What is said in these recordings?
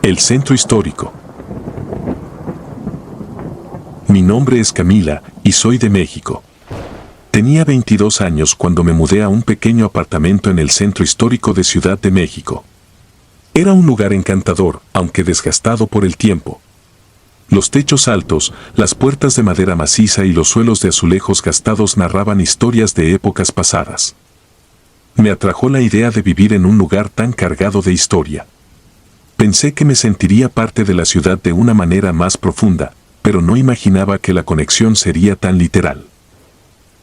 El centro histórico. Mi nombre es Camila y soy de México. Tenía 22 años cuando me mudé a un pequeño apartamento en el centro histórico de Ciudad de México. Era un lugar encantador, aunque desgastado por el tiempo. Los techos altos, las puertas de madera maciza y los suelos de azulejos gastados narraban historias de épocas pasadas. Me atrajo la idea de vivir en un lugar tan cargado de historia. Pensé que me sentiría parte de la ciudad de una manera más profunda, pero no imaginaba que la conexión sería tan literal.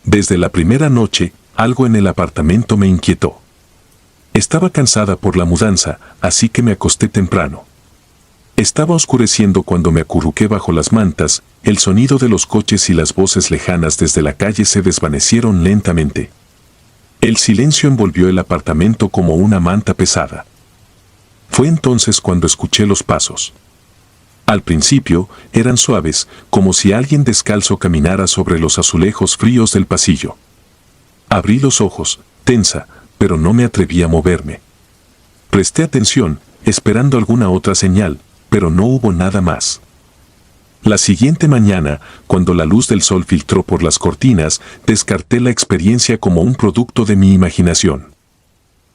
Desde la primera noche, algo en el apartamento me inquietó. Estaba cansada por la mudanza, así que me acosté temprano. Estaba oscureciendo cuando me acurruqué bajo las mantas, el sonido de los coches y las voces lejanas desde la calle se desvanecieron lentamente. El silencio envolvió el apartamento como una manta pesada. Fue entonces cuando escuché los pasos. Al principio, eran suaves, como si alguien descalzo caminara sobre los azulejos fríos del pasillo. Abrí los ojos, tensa, pero no me atreví a moverme. Presté atención, esperando alguna otra señal, pero no hubo nada más. La siguiente mañana, cuando la luz del sol filtró por las cortinas, descarté la experiencia como un producto de mi imaginación.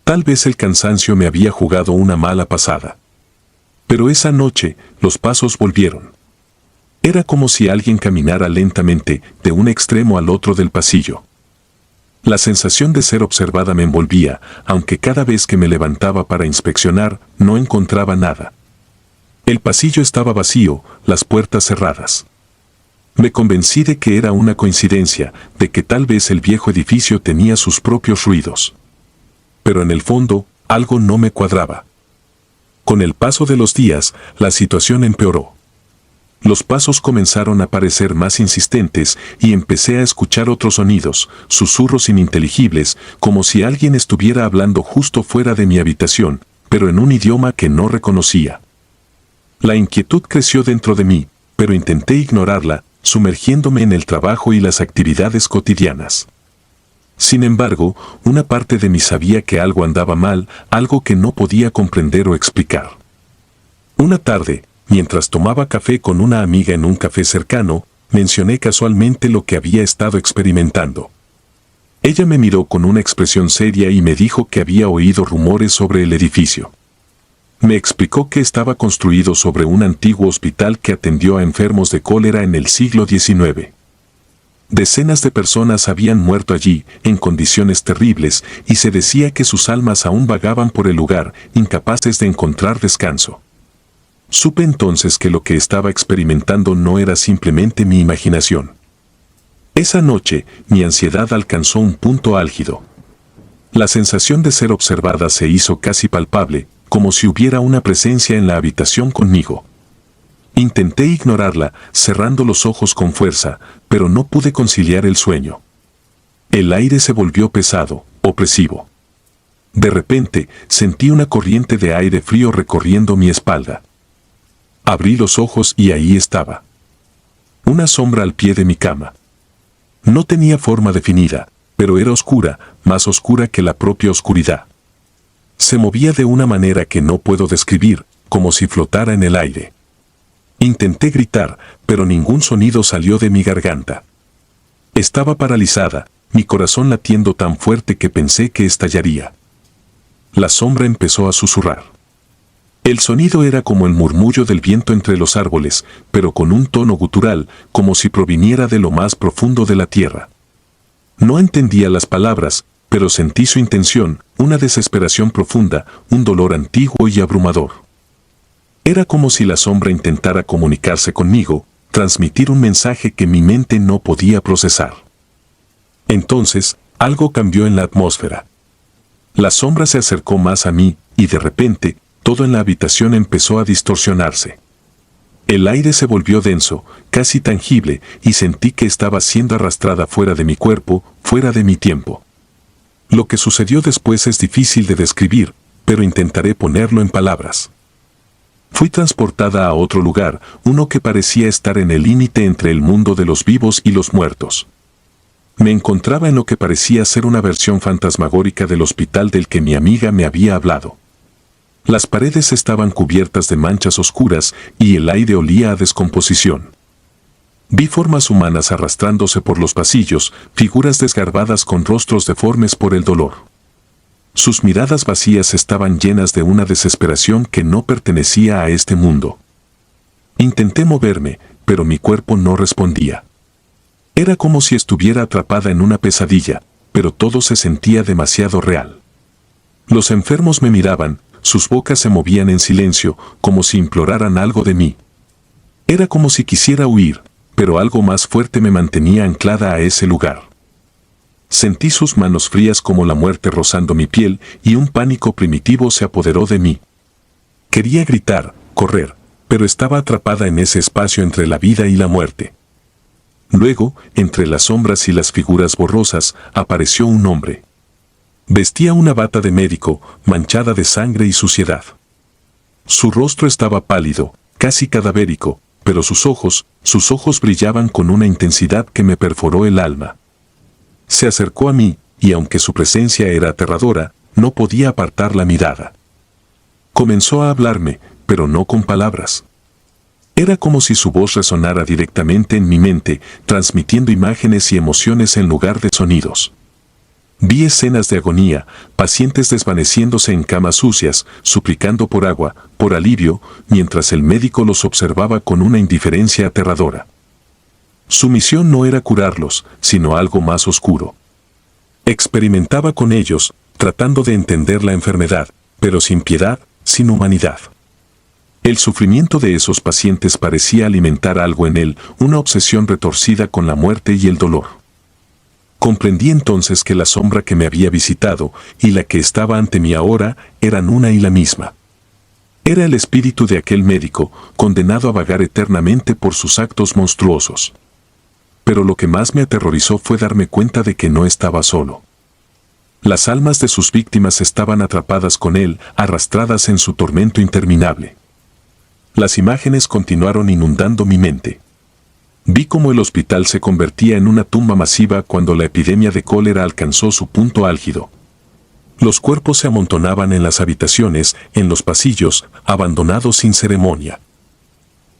Tal vez el cansancio me había jugado una mala pasada. Pero esa noche, los pasos volvieron. Era como si alguien caminara lentamente, de un extremo al otro del pasillo. La sensación de ser observada me envolvía, aunque cada vez que me levantaba para inspeccionar, no encontraba nada. El pasillo estaba vacío, las puertas cerradas. Me convencí de que era una coincidencia, de que tal vez el viejo edificio tenía sus propios ruidos. Pero en el fondo, algo no me cuadraba. Con el paso de los días, la situación empeoró. Los pasos comenzaron a parecer más insistentes y empecé a escuchar otros sonidos, susurros ininteligibles, como si alguien estuviera hablando justo fuera de mi habitación, pero en un idioma que no reconocía. La inquietud creció dentro de mí, pero intenté ignorarla, sumergiéndome en el trabajo y las actividades cotidianas. Sin embargo, una parte de mí sabía que algo andaba mal, algo que no podía comprender o explicar. Una tarde, mientras tomaba café con una amiga en un café cercano, mencioné casualmente lo que había estado experimentando. Ella me miró con una expresión seria y me dijo que había oído rumores sobre el edificio. Me explicó que estaba construido sobre un antiguo hospital que atendió a enfermos de cólera en el siglo XIX. Decenas de personas habían muerto allí, en condiciones terribles, y se decía que sus almas aún vagaban por el lugar, incapaces de encontrar descanso. Supe entonces que lo que estaba experimentando no era simplemente mi imaginación. Esa noche, mi ansiedad alcanzó un punto álgido. La sensación de ser observada se hizo casi palpable, como si hubiera una presencia en la habitación conmigo. Intenté ignorarla, cerrando los ojos con fuerza, pero no pude conciliar el sueño. El aire se volvió pesado, opresivo. De repente, sentí una corriente de aire frío recorriendo mi espalda. Abrí los ojos y ahí estaba. Una sombra al pie de mi cama. No tenía forma definida, pero era oscura, más oscura que la propia oscuridad. Se movía de una manera que no puedo describir, como si flotara en el aire. Intenté gritar, pero ningún sonido salió de mi garganta. Estaba paralizada, mi corazón latiendo tan fuerte que pensé que estallaría. La sombra empezó a susurrar. El sonido era como el murmullo del viento entre los árboles, pero con un tono gutural, como si proviniera de lo más profundo de la tierra. No entendía las palabras, pero sentí su intención, una desesperación profunda, un dolor antiguo y abrumador. Era como si la sombra intentara comunicarse conmigo, transmitir un mensaje que mi mente no podía procesar. Entonces, algo cambió en la atmósfera. La sombra se acercó más a mí, y de repente, todo en la habitación empezó a distorsionarse. El aire se volvió denso, casi tangible, y sentí que estaba siendo arrastrada fuera de mi cuerpo, fuera de mi tiempo. Lo que sucedió después es difícil de describir, pero intentaré ponerlo en palabras. Fui transportada a otro lugar, uno que parecía estar en el límite entre el mundo de los vivos y los muertos. Me encontraba en lo que parecía ser una versión fantasmagórica del hospital del que mi amiga me había hablado. Las paredes estaban cubiertas de manchas oscuras y el aire olía a descomposición. Vi formas humanas arrastrándose por los pasillos, figuras desgarbadas con rostros deformes por el dolor. Sus miradas vacías estaban llenas de una desesperación que no pertenecía a este mundo. Intenté moverme, pero mi cuerpo no respondía. Era como si estuviera atrapada en una pesadilla, pero todo se sentía demasiado real. Los enfermos me miraban, sus bocas se movían en silencio, como si imploraran algo de mí. Era como si quisiera huir, pero algo más fuerte me mantenía anclada a ese lugar. Sentí sus manos frías como la muerte rozando mi piel y un pánico primitivo se apoderó de mí. Quería gritar, correr, pero estaba atrapada en ese espacio entre la vida y la muerte. Luego, entre las sombras y las figuras borrosas, apareció un hombre. Vestía una bata de médico, manchada de sangre y suciedad. Su rostro estaba pálido, casi cadavérico, pero sus ojos brillaban con una intensidad que me perforó el alma. Se acercó a mí, y aunque su presencia era aterradora, no podía apartar la mirada. Comenzó a hablarme, pero no con palabras. Era como si su voz resonara directamente en mi mente, transmitiendo imágenes y emociones en lugar de sonidos. Vi escenas de agonía, pacientes desvaneciéndose en camas sucias, suplicando por agua, por alivio, mientras el médico los observaba con una indiferencia aterradora. Su misión no era curarlos, sino algo más oscuro. Experimentaba con ellos, tratando de entender la enfermedad, pero sin piedad, sin humanidad. El sufrimiento de esos pacientes parecía alimentar algo en él, una obsesión retorcida con la muerte y el dolor. Comprendí entonces que la sombra que me había visitado y la que estaba ante mí ahora eran una y la misma. Era el espíritu de aquel médico, condenado a vagar eternamente por sus actos monstruosos. Pero lo que más me aterrorizó fue darme cuenta de que no estaba solo. Las almas de sus víctimas estaban atrapadas con él, arrastradas en su tormento interminable. Las imágenes continuaron inundando mi mente. Vi cómo el hospital se convertía en una tumba masiva cuando la epidemia de cólera alcanzó su punto álgido. Los cuerpos se amontonaban en las habitaciones, en los pasillos, abandonados sin ceremonia.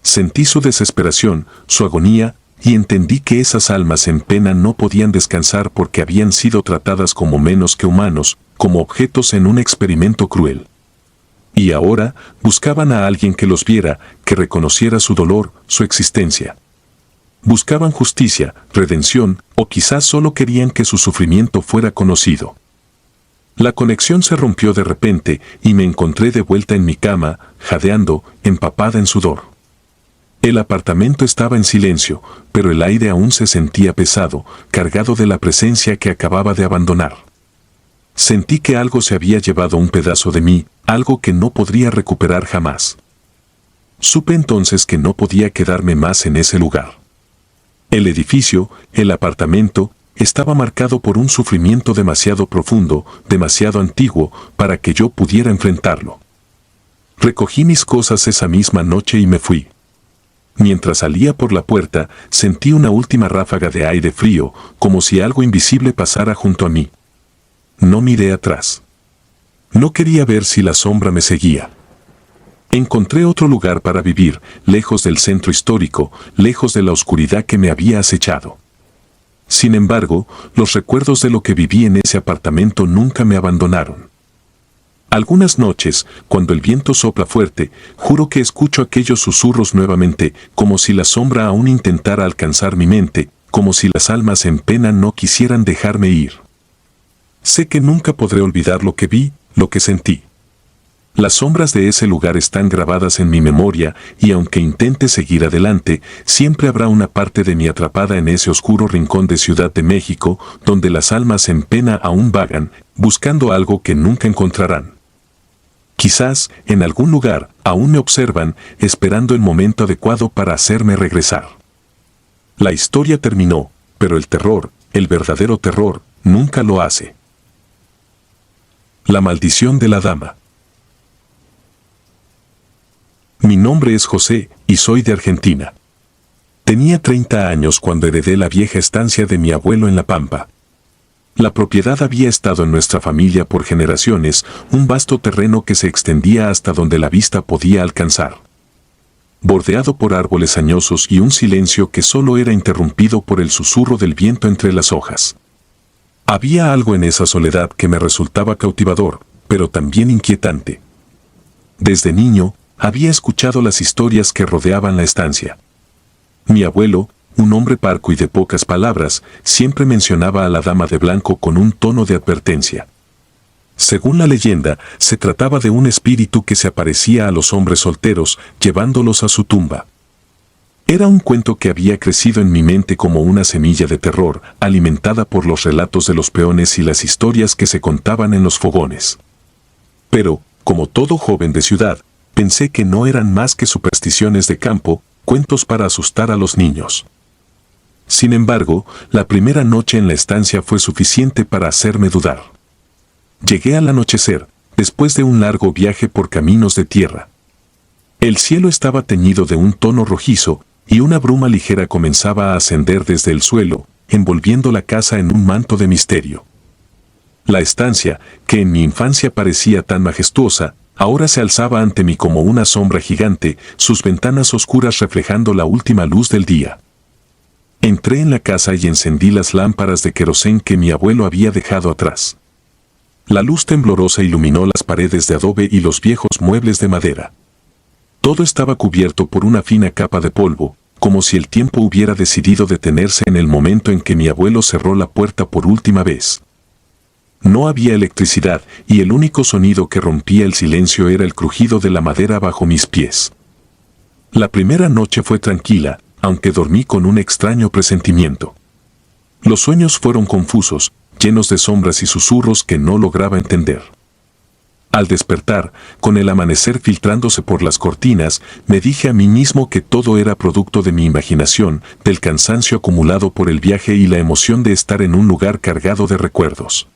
Sentí su desesperación, su agonía, y entendí que esas almas en pena no podían descansar porque habían sido tratadas como menos que humanos, como objetos en un experimento cruel. Y ahora buscaban a alguien que los viera, que reconociera su dolor, su existencia. Buscaban justicia, redención, o quizás solo querían que su sufrimiento fuera conocido. La conexión se rompió de repente y me encontré de vuelta en mi cama, jadeando, empapada en sudor. El apartamento estaba en silencio, pero el aire aún se sentía pesado, cargado de la presencia que acababa de abandonar. Sentí que algo se había llevado un pedazo de mí, algo que no podría recuperar jamás. Supe entonces que no podía quedarme más en ese lugar. El edificio, el apartamento, estaba marcado por un sufrimiento demasiado profundo, demasiado antiguo, para que yo pudiera enfrentarlo. Recogí mis cosas esa misma noche y me fui. Mientras salía por la puerta, sentí una última ráfaga de aire frío, como si algo invisible pasara junto a mí. No miré atrás. No quería ver si la sombra me seguía. Encontré otro lugar para vivir, lejos del centro histórico, lejos de la oscuridad que me había acechado. Sin embargo, los recuerdos de lo que viví en ese apartamento nunca me abandonaron. Algunas noches, cuando el viento sopla fuerte, juro que escucho aquellos susurros nuevamente, como si la sombra aún intentara alcanzar mi mente, como si las almas en pena no quisieran dejarme ir. Sé que nunca podré olvidar lo que vi, lo que sentí. Las sombras de ese lugar están grabadas en mi memoria y aunque intente seguir adelante, siempre habrá una parte de mí atrapada en ese oscuro rincón de Ciudad de México, donde las almas en pena aún vagan, buscando algo que nunca encontrarán. Quizás, en algún lugar, aún me observan, esperando el momento adecuado para hacerme regresar. La historia terminó, pero el terror, el verdadero terror, nunca lo hace. La maldición de la dama. Mi nombre es José, y soy de Argentina. Tenía 30 años cuando heredé la vieja estancia de mi abuelo en La Pampa. La propiedad había estado en nuestra familia por generaciones, un vasto terreno que se extendía hasta donde la vista podía alcanzar, bordeado por árboles añosos y un silencio que solo era interrumpido por el susurro del viento entre las hojas. Había algo en esa soledad que me resultaba cautivador, pero también inquietante. Desde niño, había escuchado las historias que rodeaban la estancia. Mi abuelo, un hombre parco y de pocas palabras, siempre mencionaba a la dama de blanco con un tono de advertencia. Según la leyenda, se trataba de un espíritu que se aparecía a los hombres solteros, llevándolos a su tumba. Era un cuento que había crecido en mi mente como una semilla de terror, alimentada por los relatos de los peones y las historias que se contaban en los fogones. Pero, como todo joven de ciudad, pensé que no eran más que supersticiones de campo, cuentos para asustar a los niños. Sin embargo, la primera noche en la estancia fue suficiente para hacerme dudar. Llegué al anochecer, después de un largo viaje por caminos de tierra. El cielo estaba teñido de un tono rojizo, y una bruma ligera comenzaba a ascender desde el suelo, envolviendo la casa en un manto de misterio. La estancia, que en mi infancia parecía tan majestuosa, ahora se alzaba ante mí como una sombra gigante, sus ventanas oscuras reflejando la última luz del día. Entré en la casa y encendí las lámparas de querosén que mi abuelo había dejado atrás. La luz temblorosa iluminó las paredes de adobe y los viejos muebles de madera. Todo estaba cubierto por una fina capa de polvo, como si el tiempo hubiera decidido detenerse en el momento en que mi abuelo cerró la puerta por última vez. No había electricidad y el único sonido que rompía el silencio era el crujido de la madera bajo mis pies. La primera noche fue tranquila, aunque dormí con un extraño presentimiento. Los sueños fueron confusos, llenos de sombras y susurros que no lograba entender. Al despertar, con el amanecer filtrándose por las cortinas, me dije a mí mismo que todo era producto de mi imaginación, del cansancio acumulado por el viaje y la emoción de estar en un lugar cargado de recuerdos.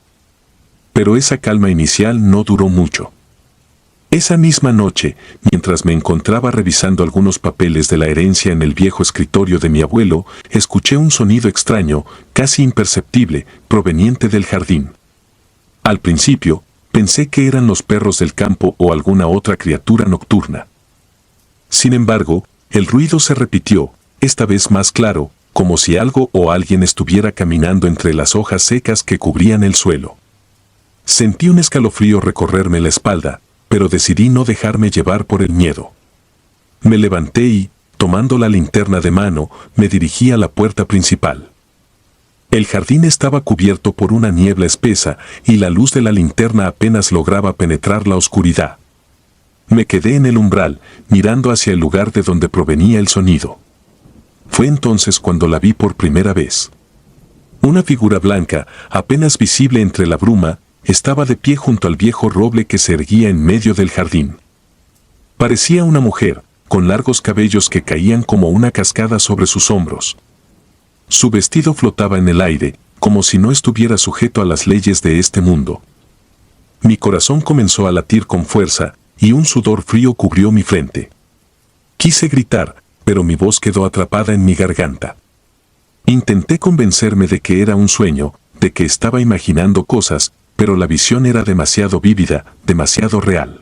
Pero esa calma inicial no duró mucho. Esa misma noche, mientras me encontraba revisando algunos papeles de la herencia en el viejo escritorio de mi abuelo, escuché un sonido extraño, casi imperceptible, proveniente del jardín. Al principio, pensé que eran los perros del campo o alguna otra criatura nocturna. Sin embargo, el ruido se repitió, esta vez más claro, como si algo o alguien estuviera caminando entre las hojas secas que cubrían el suelo. Sentí un escalofrío recorrerme la espalda, pero decidí no dejarme llevar por el miedo. Me levanté y, tomando la linterna de mano, me dirigí a la puerta principal. El jardín estaba cubierto por una niebla espesa y la luz de la linterna apenas lograba penetrar la oscuridad. Me quedé en el umbral, mirando hacia el lugar de donde provenía el sonido. Fue entonces cuando la vi por primera vez. Una figura blanca, apenas visible entre la bruma, estaba de pie junto al viejo roble que se erguía en medio del jardín. Parecía una mujer, con largos cabellos que caían como una cascada sobre sus hombros. Su vestido flotaba en el aire, como si no estuviera sujeto a las leyes de este mundo. Mi corazón comenzó a latir con fuerza, y un sudor frío cubrió mi frente. Quise gritar, pero mi voz quedó atrapada en mi garganta. Intenté convencerme de que era un sueño, de que estaba imaginando cosas, pero la visión era demasiado vívida, demasiado real.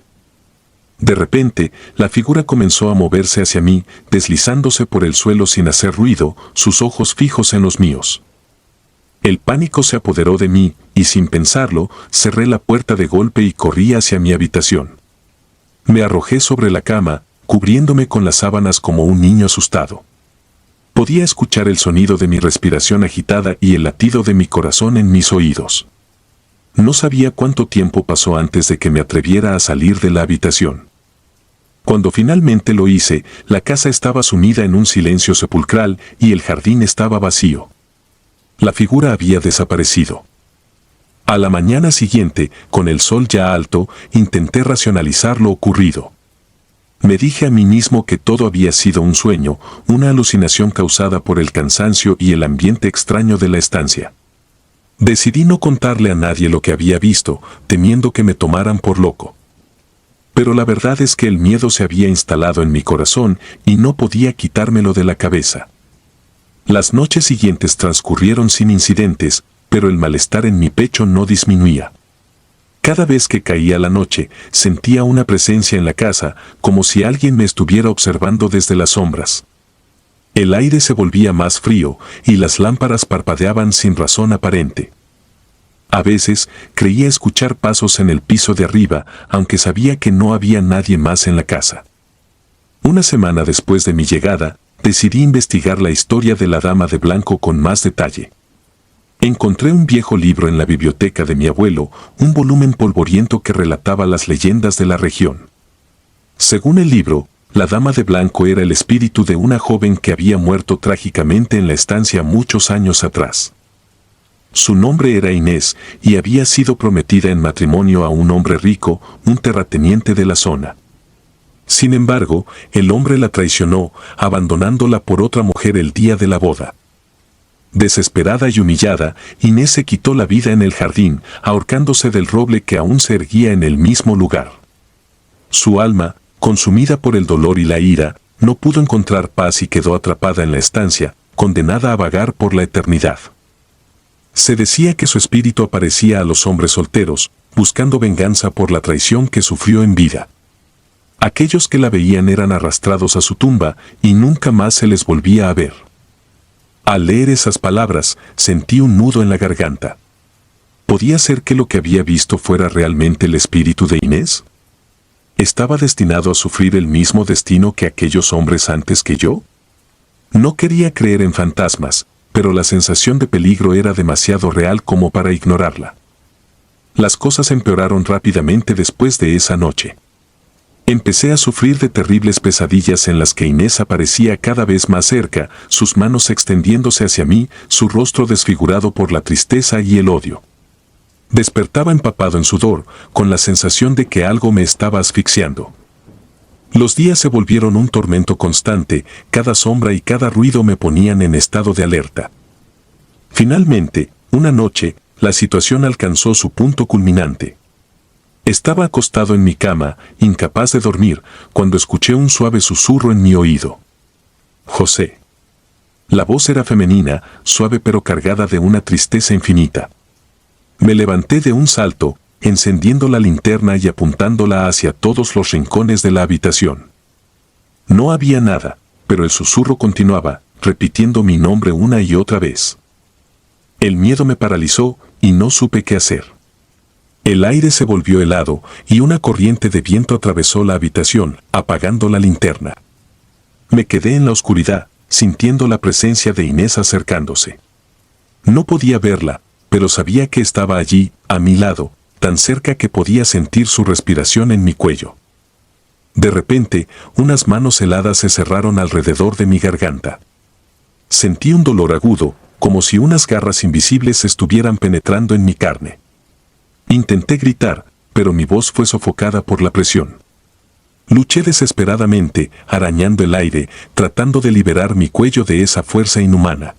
De repente, la figura comenzó a moverse hacia mí, deslizándose por el suelo sin hacer ruido, sus ojos fijos en los míos. El pánico se apoderó de mí, y sin pensarlo, cerré la puerta de golpe y corrí hacia mi habitación. Me arrojé sobre la cama, cubriéndome con las sábanas como un niño asustado. Podía escuchar el sonido de mi respiración agitada y el latido de mi corazón en mis oídos. No sabía cuánto tiempo pasó antes de que me atreviera a salir de la habitación. Cuando finalmente lo hice, la casa estaba sumida en un silencio sepulcral y el jardín estaba vacío. La figura había desaparecido. A la mañana siguiente, con el sol ya alto, intenté racionalizar lo ocurrido. Me dije a mí mismo que todo había sido un sueño, una alucinación causada por el cansancio y el ambiente extraño de la estancia. Decidí no contarle a nadie lo que había visto, temiendo que me tomaran por loco. Pero la verdad es que el miedo se había instalado en mi corazón y no podía quitármelo de la cabeza. Las noches siguientes transcurrieron sin incidentes, pero el malestar en mi pecho no disminuía. Cada vez que caía la noche, sentía una presencia en la casa, como si alguien me estuviera observando desde las sombras. El aire se volvía más frío y las lámparas parpadeaban sin razón aparente. A veces creía escuchar pasos en el piso de arriba, aunque sabía que no había nadie más en la casa. Una semana después de mi llegada, decidí investigar la historia de la Dama de Blanco con más detalle. Encontré un viejo libro en la biblioteca de mi abuelo, un volumen polvoriento que relataba las leyendas de la región. Según el libro, la Dama de Blanco era el espíritu de una joven que había muerto trágicamente en la estancia muchos años atrás. Su nombre era Inés y había sido prometida en matrimonio a un hombre rico, un terrateniente de la zona. Sin embargo, el hombre la traicionó, abandonándola por otra mujer el día de la boda. Desesperada y humillada, Inés se quitó la vida en el jardín, ahorcándose del roble que aún se erguía en el mismo lugar. Su alma, consumida por el dolor y la ira, no pudo encontrar paz y quedó atrapada en la estancia, condenada a vagar por la eternidad. Se decía que su espíritu aparecía a los hombres solteros, buscando venganza por la traición que sufrió en vida. Aquellos que la veían eran arrastrados a su tumba y nunca más se les volvía a ver. Al leer esas palabras, sentí un nudo en la garganta. ¿Podía ser que lo que había visto fuera realmente el espíritu de Inés? ¿Estaba destinado a sufrir el mismo destino que aquellos hombres antes que yo? No quería creer en fantasmas, pero la sensación de peligro era demasiado real como para ignorarla. Las cosas empeoraron rápidamente después de esa noche. Empecé a sufrir de terribles pesadillas en las que Inés aparecía cada vez más cerca, sus manos extendiéndose hacia mí, su rostro desfigurado por la tristeza y el odio. Despertaba empapado en sudor, con la sensación de que algo me estaba asfixiando. Los días se volvieron un tormento constante, cada sombra y cada ruido me ponían en estado de alerta. Finalmente, una noche, la situación alcanzó su punto culminante. Estaba acostado en mi cama, incapaz de dormir, cuando escuché un suave susurro en mi oído. José. La voz era femenina, suave pero cargada de una tristeza infinita. Me levanté de un salto, encendiendo la linterna y apuntándola hacia todos los rincones de la habitación. No había nada, pero el susurro continuaba, repitiendo mi nombre una y otra vez. El miedo me paralizó y no supe qué hacer. El aire se volvió helado y una corriente de viento atravesó la habitación, apagando la linterna. Me quedé en la oscuridad, sintiendo la presencia de Inés acercándose. No podía verla, pero sabía que estaba allí, a mi lado, tan cerca que podía sentir su respiración en mi cuello. De repente, unas manos heladas se cerraron alrededor de mi garganta. Sentí un dolor agudo, como si unas garras invisibles estuvieran penetrando en mi carne. Intenté gritar, pero mi voz fue sofocada por la presión. Luché desesperadamente, arañando el aire, tratando de liberar mi cuello de esa fuerza inhumana.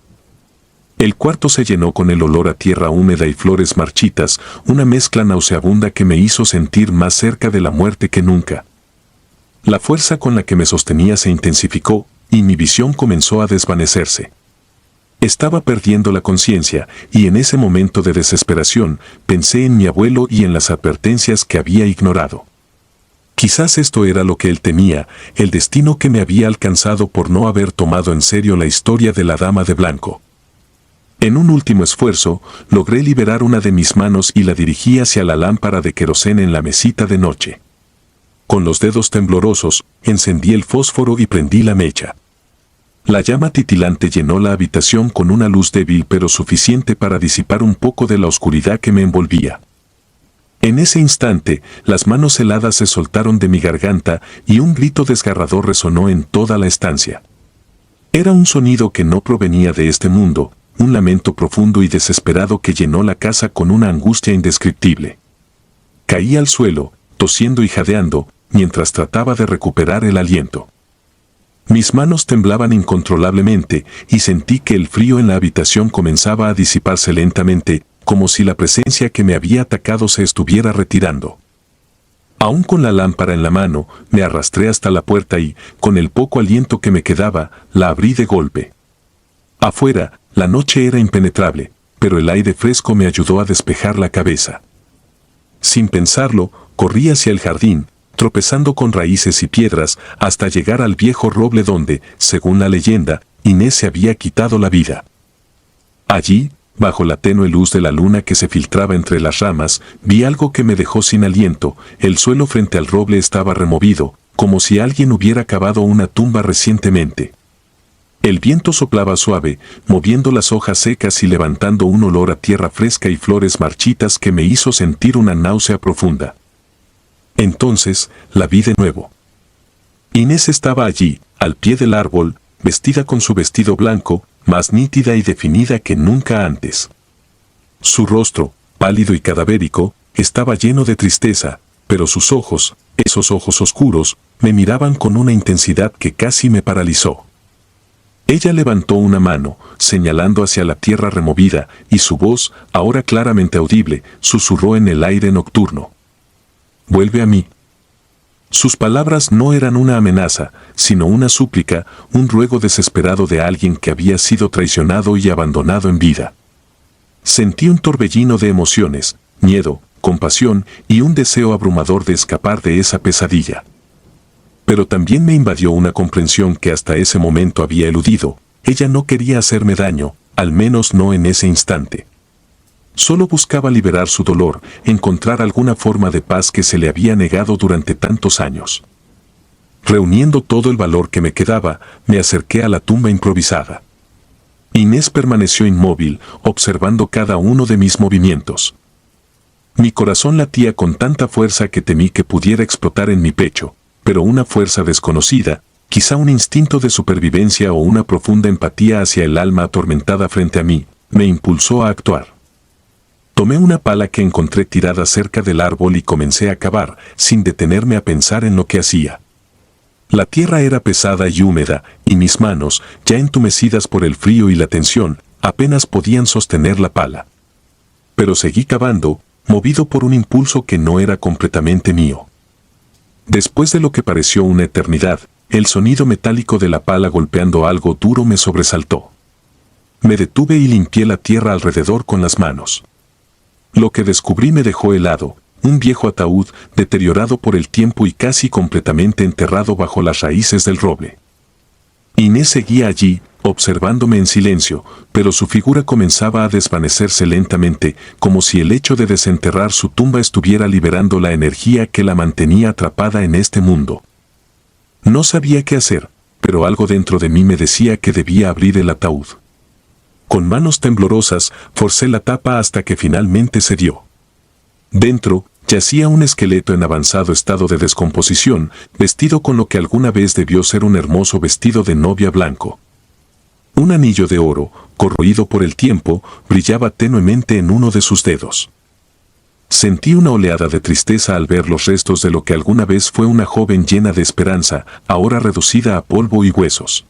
El cuarto se llenó con el olor a tierra húmeda y flores marchitas, una mezcla nauseabunda que me hizo sentir más cerca de la muerte que nunca. La fuerza con la que me sostenía se intensificó, y mi visión comenzó a desvanecerse. Estaba perdiendo la conciencia, y en ese momento de desesperación, pensé en mi abuelo y en las advertencias que había ignorado. Quizás esto era lo que él temía, el destino que me había alcanzado por no haber tomado en serio la historia de la Dama de Blanco. En un último esfuerzo, logré liberar una de mis manos y la dirigí hacia la lámpara de queroseno en la mesita de noche. Con los dedos temblorosos, encendí el fósforo y prendí la mecha. La llama titilante llenó la habitación con una luz débil pero suficiente para disipar un poco de la oscuridad que me envolvía. En ese instante, las manos heladas se soltaron de mi garganta y un grito desgarrador resonó en toda la estancia. Era un sonido que no provenía de este mundo, un lamento profundo y desesperado que llenó la casa con una angustia indescriptible. Caí al suelo, tosiendo y jadeando, mientras trataba de recuperar el aliento. Mis manos temblaban incontrolablemente y sentí que el frío en la habitación comenzaba a disiparse lentamente, como si la presencia que me había atacado se estuviera retirando. Aún con la lámpara en la mano, me arrastré hasta la puerta y, con el poco aliento que me quedaba, la abrí de golpe. Afuera, la noche era impenetrable, pero el aire fresco me ayudó a despejar la cabeza. Sin pensarlo, corrí hacia el jardín, tropezando con raíces y piedras, hasta llegar al viejo roble donde, según la leyenda, Inés se había quitado la vida. Allí, bajo la tenue luz de la luna que se filtraba entre las ramas, vi algo que me dejó sin aliento. El suelo frente al roble estaba removido, como si alguien hubiera cavado una tumba recientemente. El viento soplaba suave, moviendo las hojas secas y levantando un olor a tierra fresca y flores marchitas que me hizo sentir una náusea profunda. Entonces, la vi de nuevo. Inés estaba allí, al pie del árbol, vestida con su vestido blanco, más nítida y definida que nunca antes. Su rostro, pálido y cadavérico, estaba lleno de tristeza, pero sus ojos, esos ojos oscuros, me miraban con una intensidad que casi me paralizó. Ella levantó una mano, señalando hacia la tierra removida, y su voz, ahora claramente audible, susurró en el aire nocturno. «Vuelve a mí». Sus palabras no eran una amenaza, sino una súplica, un ruego desesperado de alguien que había sido traicionado y abandonado en vida. Sentí un torbellino de emociones, miedo, compasión y un deseo abrumador de escapar de esa pesadilla. Pero también me invadió una comprensión que hasta ese momento había eludido. Ella no quería hacerme daño, al menos no en ese instante. Solo buscaba liberar su dolor, encontrar alguna forma de paz que se le había negado durante tantos años. Reuniendo todo el valor que me quedaba, me acerqué a la tumba improvisada. Inés permaneció inmóvil, observando cada uno de mis movimientos. Mi corazón latía con tanta fuerza que temí que pudiera explotar en mi pecho, pero una fuerza desconocida, quizá un instinto de supervivencia o una profunda empatía hacia el alma atormentada frente a mí, me impulsó a actuar. Tomé una pala que encontré tirada cerca del árbol y comencé a cavar, sin detenerme a pensar en lo que hacía. La tierra era pesada y húmeda, y mis manos, ya entumecidas por el frío y la tensión, apenas podían sostener la pala. Pero seguí cavando, movido por un impulso que no era completamente mío. Después de lo que pareció una eternidad, el sonido metálico de la pala golpeando algo duro me sobresaltó. Me detuve y limpié la tierra alrededor con las manos. Lo que descubrí me dejó helado, un viejo ataúd deteriorado por el tiempo y casi completamente enterrado bajo las raíces del roble. Inés seguía allí, observándome en silencio, pero su figura comenzaba a desvanecerse lentamente, como si el hecho de desenterrar su tumba estuviera liberando la energía que la mantenía atrapada en este mundo. No sabía qué hacer, pero algo dentro de mí me decía que debía abrir el ataúd. Con manos temblorosas, forcé la tapa hasta que finalmente cedió. Dentro, yacía un esqueleto en avanzado estado de descomposición, vestido con lo que alguna vez debió ser un hermoso vestido de novia blanco. Un anillo de oro, corroído por el tiempo, brillaba tenuemente en uno de sus dedos. Sentí una oleada de tristeza al ver los restos de lo que alguna vez fue una joven llena de esperanza, ahora reducida a polvo y huesos.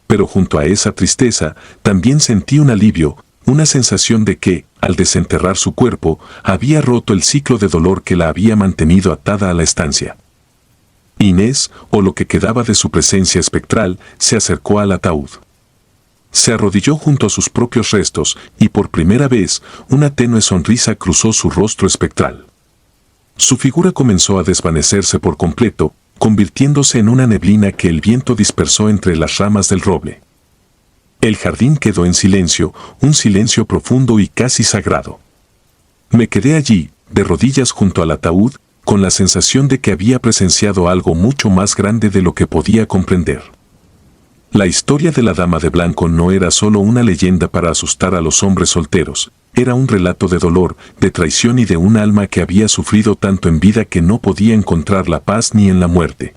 Pero junto a esa tristeza, también sentí un alivio, una sensación de que, al desenterrar su cuerpo, había roto el ciclo de dolor que la había mantenido atada a la estancia. Inés, o lo que quedaba de su presencia espectral, se acercó al ataúd. Se arrodilló junto a sus propios restos, y por primera vez, una tenue sonrisa cruzó su rostro espectral. Su figura comenzó a desvanecerse por completo, convirtiéndose en una neblina que el viento dispersó entre las ramas del roble. El jardín quedó en silencio, un silencio profundo y casi sagrado. Me quedé allí, de rodillas junto al ataúd, con la sensación de que había presenciado algo mucho más grande de lo que podía comprender. La historia de la Dama de Blanco no era solo una leyenda para asustar a los hombres solteros, era un relato de dolor, de traición y de un alma que había sufrido tanto en vida que no podía encontrar la paz ni en la muerte.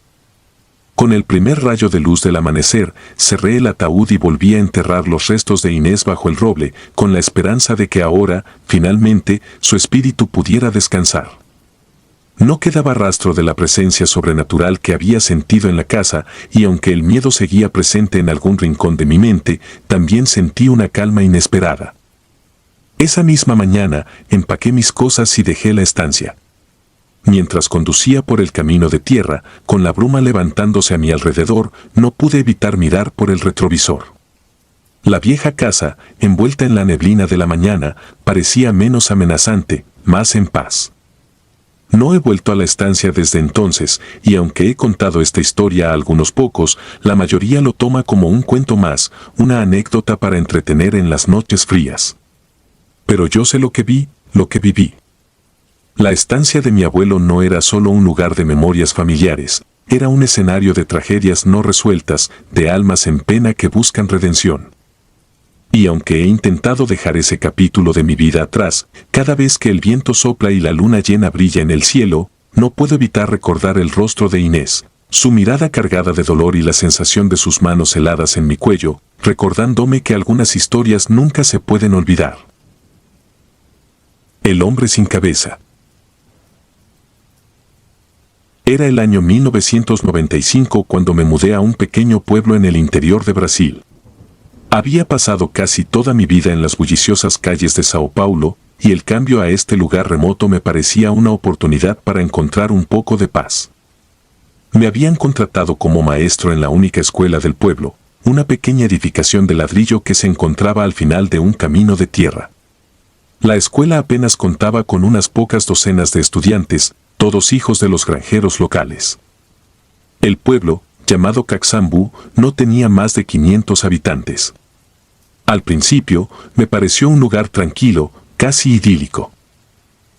Con el primer rayo de luz del amanecer, cerré el ataúd y volví a enterrar los restos de Inés bajo el roble, con la esperanza de que ahora, finalmente, su espíritu pudiera descansar. No quedaba rastro de la presencia sobrenatural que había sentido en la casa, y aunque el miedo seguía presente en algún rincón de mi mente, también sentí una calma inesperada. Esa misma mañana, empaqué mis cosas y dejé la estancia. Mientras conducía por el camino de tierra, con la bruma levantándose a mi alrededor, no pude evitar mirar por el retrovisor. La vieja casa, envuelta en la neblina de la mañana, parecía menos amenazante, más en paz. No he vuelto a la estancia desde entonces, y aunque he contado esta historia a algunos pocos, la mayoría lo toma como un cuento más, una anécdota para entretener en las noches frías. Pero yo sé lo que vi, lo que viví. La estancia de mi abuelo no era solo un lugar de memorias familiares, era un escenario de tragedias no resueltas, de almas en pena que buscan redención. Y aunque he intentado dejar ese capítulo de mi vida atrás, cada vez que el viento sopla y la luna llena brilla en el cielo, no puedo evitar recordar el rostro de Inés, su mirada cargada de dolor y la sensación de sus manos heladas en mi cuello, recordándome que algunas historias nunca se pueden olvidar. El hombre sin cabeza. Era el año 1995 cuando me mudé a un pequeño pueblo en el interior de Brasil. Había pasado casi toda mi vida en las bulliciosas calles de Sao Paulo, y el cambio a este lugar remoto me parecía una oportunidad para encontrar un poco de paz. Me habían contratado como maestro en la única escuela del pueblo, una pequeña edificación de ladrillo que se encontraba al final de un camino de tierra. La escuela apenas contaba con unas pocas docenas de estudiantes, todos hijos de los granjeros locales. El pueblo, llamado Caxambu, no tenía más de 500 habitantes. Al principio, me pareció un lugar tranquilo, casi idílico.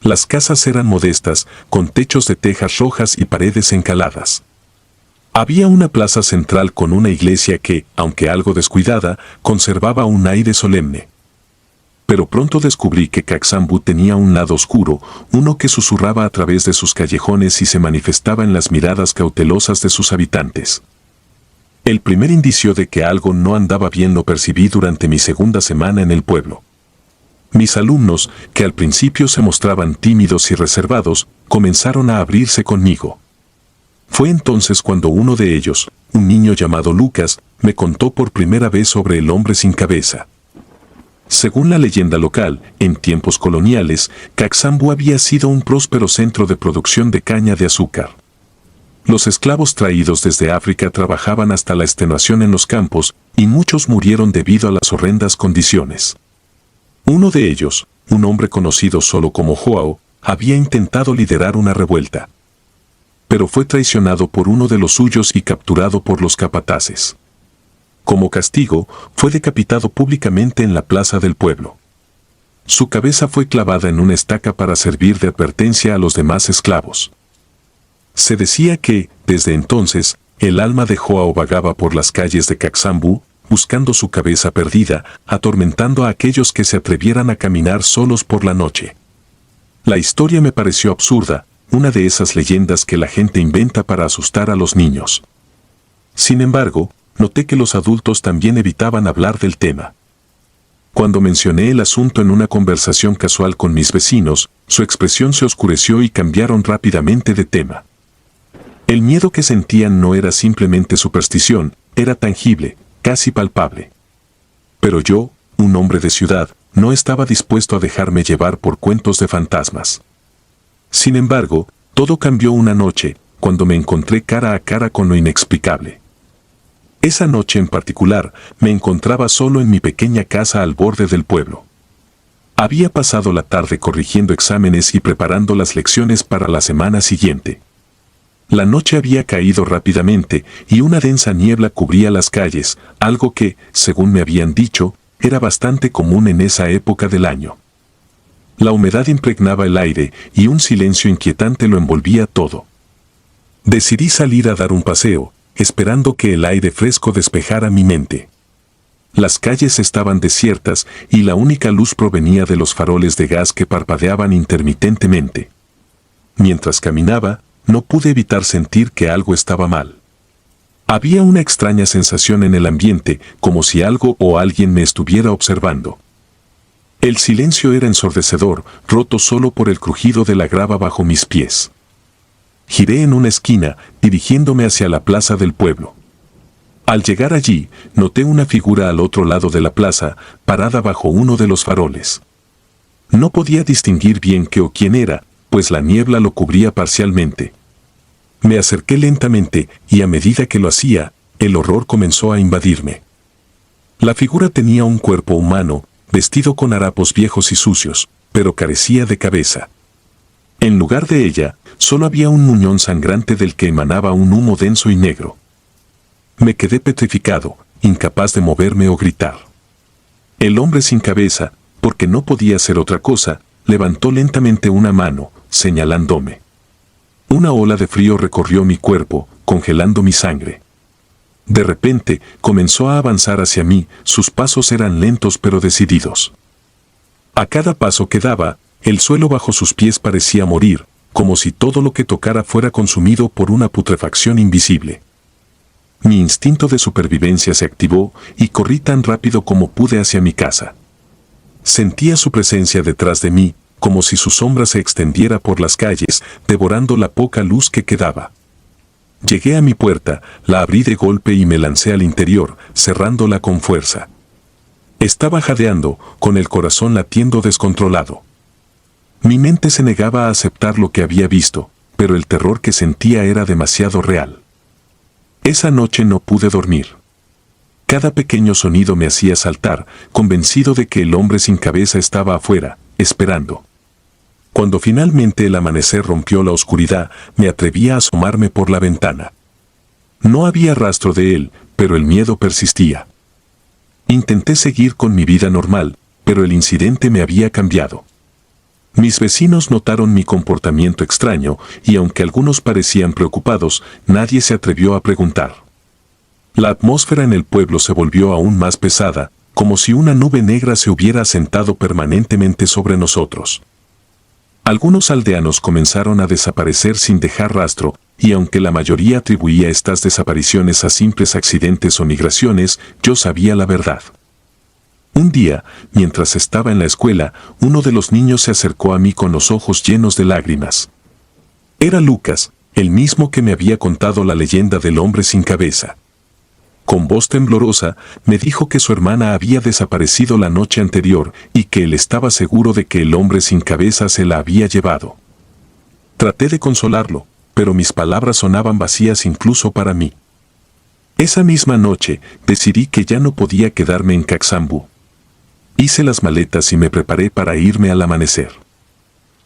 Las casas eran modestas, con techos de tejas rojas y paredes encaladas. Había una plaza central con una iglesia que, aunque algo descuidada, conservaba un aire solemne. Pero pronto descubrí que Caxambu tenía un lado oscuro, uno que susurraba a través de sus callejones y se manifestaba en las miradas cautelosas de sus habitantes. El primer indicio de que algo no andaba bien lo percibí durante mi segunda semana en el pueblo. Mis alumnos, que al principio se mostraban tímidos y reservados, comenzaron a abrirse conmigo. Fue entonces cuando uno de ellos, un niño llamado Lucas, me contó por primera vez sobre el hombre sin cabeza. Según la leyenda local, en tiempos coloniales, Caxambu había sido un próspero centro de producción de caña de azúcar. Los esclavos traídos desde África trabajaban hasta la extenuación en los campos, y muchos murieron debido a las horrendas condiciones. Uno de ellos, un hombre conocido solo como Joao, había intentado liderar una revuelta. Pero fue traicionado por uno de los suyos y capturado por los capataces. Como castigo, fue decapitado públicamente en la plaza del pueblo. Su cabeza fue clavada en una estaca para servir de advertencia a los demás esclavos. Se decía que, desde entonces, el alma de Joao vagaba por las calles de Caxambu, buscando su cabeza perdida, atormentando a aquellos que se atrevieran a caminar solos por la noche. La historia me pareció absurda, una de esas leyendas que la gente inventa para asustar a los niños. Sin embargo, noté que los adultos también evitaban hablar del tema. Cuando mencioné el asunto en una conversación casual con mis vecinos, su expresión se oscureció y cambiaron rápidamente de tema. El miedo que sentían no era simplemente superstición, era tangible, casi palpable. Pero yo, un hombre de ciudad, no estaba dispuesto a dejarme llevar por cuentos de fantasmas. Sin embargo, todo cambió una noche, cuando me encontré cara a cara con lo inexplicable. Esa noche en particular, me encontraba solo en mi pequeña casa al borde del pueblo. Había pasado la tarde corrigiendo exámenes y preparando las lecciones para la semana siguiente. La noche había caído rápidamente y una densa niebla cubría las calles, algo que, según me habían dicho, era bastante común en esa época del año. La humedad impregnaba el aire y un silencio inquietante lo envolvía todo. Decidí salir a dar un paseo, esperando que el aire fresco despejara mi mente. Las calles estaban desiertas y la única luz provenía de los faroles de gas que parpadeaban intermitentemente. Mientras caminaba, no pude evitar sentir que algo estaba mal. Había una extraña sensación en el ambiente, como si algo o alguien me estuviera observando. El silencio era ensordecedor, roto solo por el crujido de la grava bajo mis pies. Giré en una esquina, dirigiéndome hacia la plaza del pueblo. Al llegar allí, noté una figura al otro lado de la plaza, parada bajo uno de los faroles. No podía distinguir bien qué o quién era, pues la niebla lo cubría parcialmente. Me acerqué lentamente, y a medida que lo hacía, el horror comenzó a invadirme. La figura tenía un cuerpo humano, vestido con harapos viejos y sucios, pero carecía de cabeza. En lugar de ella, solo había un muñón sangrante del que emanaba un humo denso y negro. Me quedé petrificado, incapaz de moverme o gritar. El hombre sin cabeza, porque no podía hacer otra cosa, levantó lentamente una mano, señalándome. Una ola de frío recorrió mi cuerpo, congelando mi sangre. De repente, comenzó a avanzar hacia mí, sus pasos eran lentos pero decididos. A cada paso que daba, el suelo bajo sus pies parecía morir, como si todo lo que tocara fuera consumido por una putrefacción invisible. Mi instinto de supervivencia se activó y corrí tan rápido como pude hacia mi casa. Sentía su presencia detrás de mí, como si su sombra se extendiera por las calles, devorando la poca luz que quedaba. Llegué a mi puerta, la abrí de golpe y me lancé al interior, cerrándola con fuerza. Estaba jadeando, con el corazón latiendo descontrolado. Mi mente se negaba a aceptar lo que había visto, pero el terror que sentía era demasiado real. Esa noche no pude dormir. Cada pequeño sonido me hacía saltar, convencido de que el hombre sin cabeza estaba afuera, esperando. Cuando finalmente el amanecer rompió la oscuridad, me atreví a asomarme por la ventana. No había rastro de él, pero el miedo persistía. Intenté seguir con mi vida normal, pero el incidente me había cambiado. Mis vecinos notaron mi comportamiento extraño y aunque algunos parecían preocupados, nadie se atrevió a preguntar. La atmósfera en el pueblo se volvió aún más pesada, como si una nube negra se hubiera asentado permanentemente sobre nosotros. Algunos aldeanos comenzaron a desaparecer sin dejar rastro, y aunque la mayoría atribuía estas desapariciones a simples accidentes o migraciones, yo sabía la verdad. Un día, mientras estaba en la escuela, uno de los niños se acercó a mí con los ojos llenos de lágrimas. Era Lucas, el mismo que me había contado la leyenda del hombre sin cabeza. Con voz temblorosa, me dijo que su hermana había desaparecido la noche anterior y que él estaba seguro de que el hombre sin cabeza se la había llevado. Traté de consolarlo, pero mis palabras sonaban vacías incluso para mí. Esa misma noche, decidí que ya no podía quedarme en Caxambú. Hice las maletas y me preparé para irme al amanecer.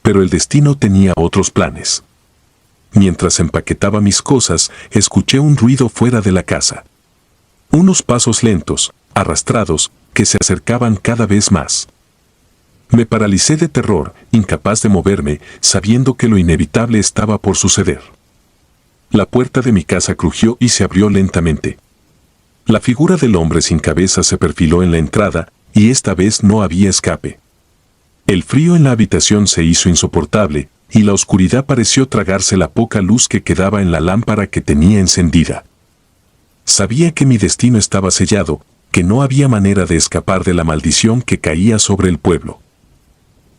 Pero el destino tenía otros planes. Mientras empaquetaba mis cosas, escuché un ruido fuera de la casa. Unos pasos lentos, arrastrados, que se acercaban cada vez más. Me paralicé de terror, incapaz de moverme, sabiendo que lo inevitable estaba por suceder. La puerta de mi casa crujió y se abrió lentamente. La figura del hombre sin cabeza se perfiló en la entrada, y esta vez no había escape. El frío en la habitación se hizo insoportable, y la oscuridad pareció tragarse la poca luz que quedaba en la lámpara que tenía encendida. Sabía que mi destino estaba sellado, que no había manera de escapar de la maldición que caía sobre el pueblo.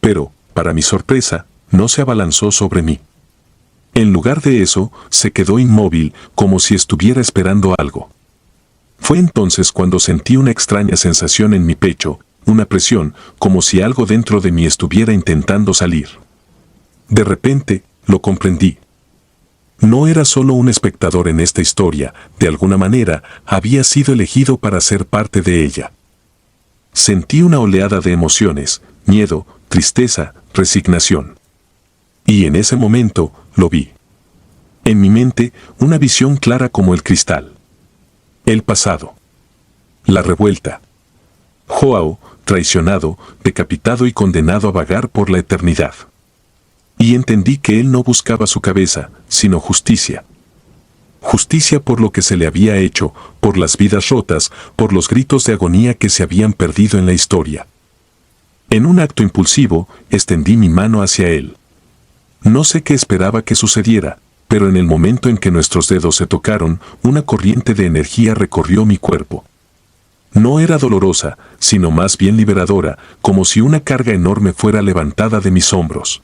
Pero, para mi sorpresa, no se abalanzó sobre mí. En lugar de eso, se quedó inmóvil, como si estuviera esperando algo. Fue entonces cuando sentí una extraña sensación en mi pecho, una presión, como si algo dentro de mí estuviera intentando salir. De repente, lo comprendí. No era solo un espectador en esta historia, de alguna manera, había sido elegido para ser parte de ella. Sentí una oleada de emociones, miedo, tristeza, resignación. Y en ese momento, lo vi. En mi mente, una visión clara como el cristal. El pasado. La revuelta. Joao, traicionado, decapitado y condenado a vagar por la eternidad. Y entendí que él no buscaba su cabeza, sino justicia. Justicia por lo que se le había hecho, por las vidas rotas, por los gritos de agonía que se habían perdido en la historia. En un acto impulsivo, extendí mi mano hacia él. No sé qué esperaba que sucediera, pero en el momento en que nuestros dedos se tocaron, una corriente de energía recorrió mi cuerpo. No era dolorosa, sino más bien liberadora, como si una carga enorme fuera levantada de mis hombros.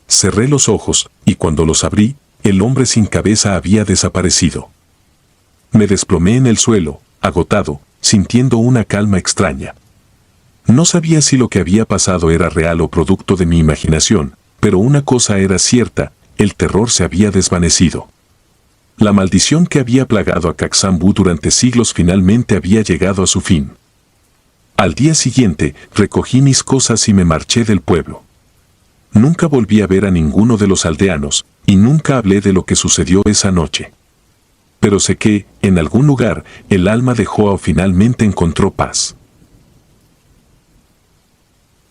Cerré los ojos, y cuando los abrí, el hombre sin cabeza había desaparecido. Me desplomé en el suelo, agotado, sintiendo una calma extraña. No sabía si lo que había pasado era real o producto de mi imaginación, pero una cosa era cierta, el terror se había desvanecido. La maldición que había plagado a Caxambú durante siglos finalmente había llegado a su fin. Al día siguiente, recogí mis cosas y me marché del pueblo. Nunca volví a ver a ninguno de los aldeanos, y nunca hablé de lo que sucedió esa noche. Pero sé que, en algún lugar, el alma de Joao finalmente encontró paz.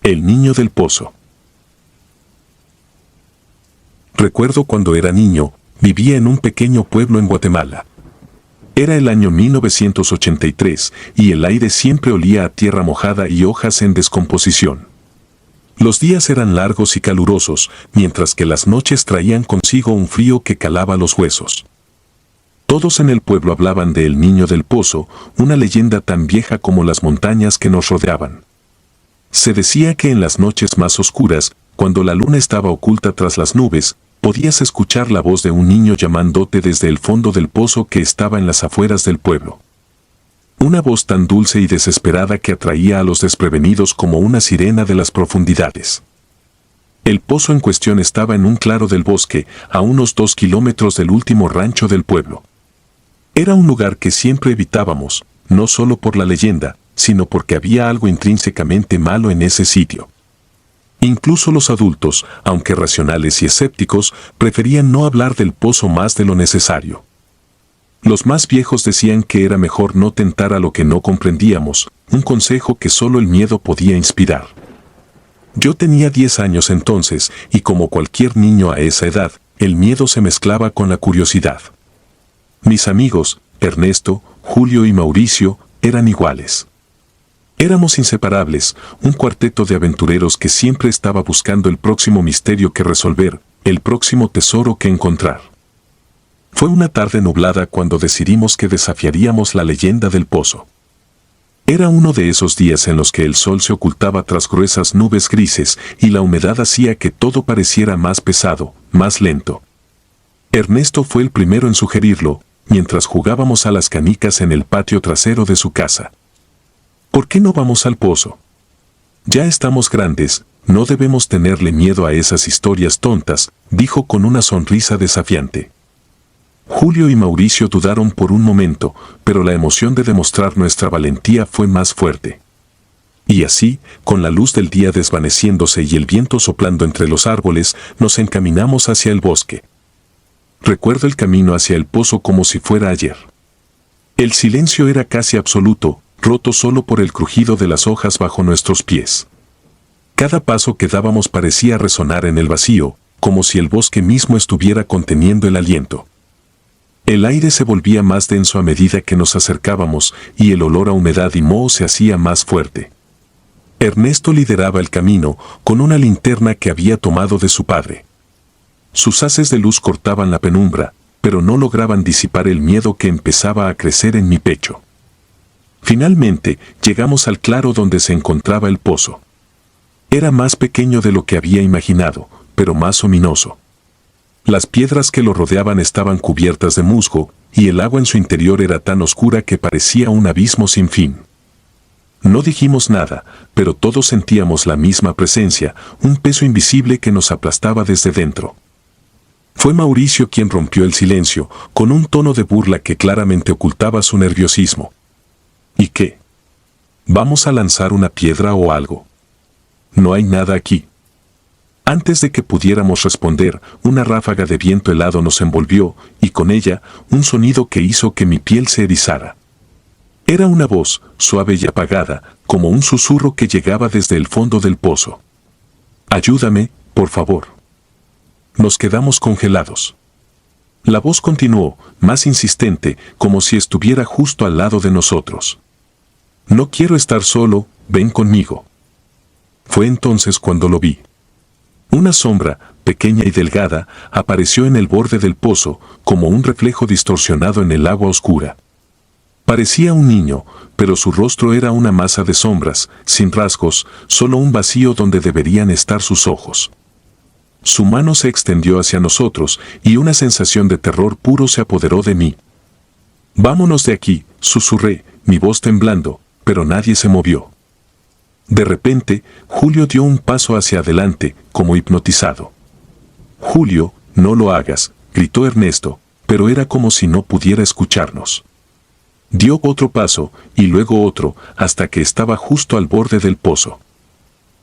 El niño del pozo. Recuerdo cuando era niño, vivía en un pequeño pueblo en Guatemala. Era el año 1983 y el aire siempre olía a tierra mojada y hojas en descomposición. Los días eran largos y calurosos, mientras que las noches traían consigo un frío que calaba los huesos. Todos en el pueblo hablaban de El Niño del Pozo, una leyenda tan vieja como las montañas que nos rodeaban. Se decía que en las noches más oscuras, cuando la luna estaba oculta tras las nubes, podías escuchar la voz de un niño llamándote desde el fondo del pozo que estaba en las afueras del pueblo. Una voz tan dulce y desesperada que atraía a los desprevenidos como una sirena de las profundidades. El pozo en cuestión estaba en un claro del bosque, a unos 2 kilómetros del último rancho del pueblo. Era un lugar que siempre evitábamos, no solo por la leyenda, sino porque había algo intrínsecamente malo en ese sitio. Incluso los adultos, aunque racionales y escépticos, preferían no hablar del pozo más de lo necesario. Los más viejos decían que era mejor no tentar a lo que no comprendíamos, un consejo que solo el miedo podía inspirar. Yo tenía 10 años entonces, y como cualquier niño a esa edad, el miedo se mezclaba con la curiosidad. Mis amigos, Ernesto, Julio y Mauricio, eran iguales. Éramos inseparables, un cuarteto de aventureros que siempre estaba buscando el próximo misterio que resolver, el próximo tesoro que encontrar. Fue una tarde nublada cuando decidimos que desafiaríamos la leyenda del pozo. Era uno de esos días en los que el sol se ocultaba tras gruesas nubes grises y la humedad hacía que todo pareciera más pesado, más lento. Ernesto fue el primero en sugerirlo, mientras jugábamos a las canicas en el patio trasero de su casa. ¿Por qué no vamos al pozo? Ya estamos grandes, no debemos tenerle miedo a esas historias tontas, dijo con una sonrisa desafiante. Julio y Mauricio dudaron por un momento, pero la emoción de demostrar nuestra valentía fue más fuerte. Y así, con la luz del día desvaneciéndose y el viento soplando entre los árboles, nos encaminamos hacia el bosque. Recuerdo el camino hacia el pozo como si fuera ayer. El silencio era casi absoluto, roto solo por el crujido de las hojas bajo nuestros pies. Cada paso que dábamos parecía resonar en el vacío, como si el bosque mismo estuviera conteniendo el aliento. El aire se volvía más denso a medida que nos acercábamos y el olor a humedad y moho se hacía más fuerte. Ernesto lideraba el camino con una linterna que había tomado de su padre. Sus haces de luz cortaban la penumbra, pero no lograban disipar el miedo que empezaba a crecer en mi pecho. Finalmente, llegamos al claro donde se encontraba el pozo. Era más pequeño de lo que había imaginado, pero más ominoso. Las piedras que lo rodeaban estaban cubiertas de musgo, y el agua en su interior era tan oscura que parecía un abismo sin fin. No dijimos nada, pero todos sentíamos la misma presencia, un peso invisible que nos aplastaba desde dentro. Fue Mauricio quien rompió el silencio, con un tono de burla que claramente ocultaba su nerviosismo. ¿Y qué? ¿Vamos a lanzar una piedra o algo? No hay nada aquí. Antes de que pudiéramos responder, una ráfaga de viento helado nos envolvió, y con ella, un sonido que hizo que mi piel se erizara. Era una voz, suave y apagada, como un susurro que llegaba desde el fondo del pozo. «Ayúdame, por favor». Nos quedamos congelados. La voz continuó, más insistente, como si estuviera justo al lado de nosotros. «No quiero estar solo, ven conmigo». Fue entonces cuando lo vi. Una sombra, pequeña y delgada, apareció en el borde del pozo, como un reflejo distorsionado en el agua oscura. Parecía un niño, pero su rostro era una masa de sombras, sin rasgos, solo un vacío donde deberían estar sus ojos. Su mano se extendió hacia nosotros, y una sensación de terror puro se apoderó de mí. «Vámonos de aquí», susurré, mi voz temblando, pero nadie se movió. De repente, Julio dio un paso hacia adelante, como hipnotizado. «Julio, no lo hagas», gritó Ernesto, pero era como si no pudiera escucharnos. Dio otro paso, y luego otro, hasta que estaba justo al borde del pozo.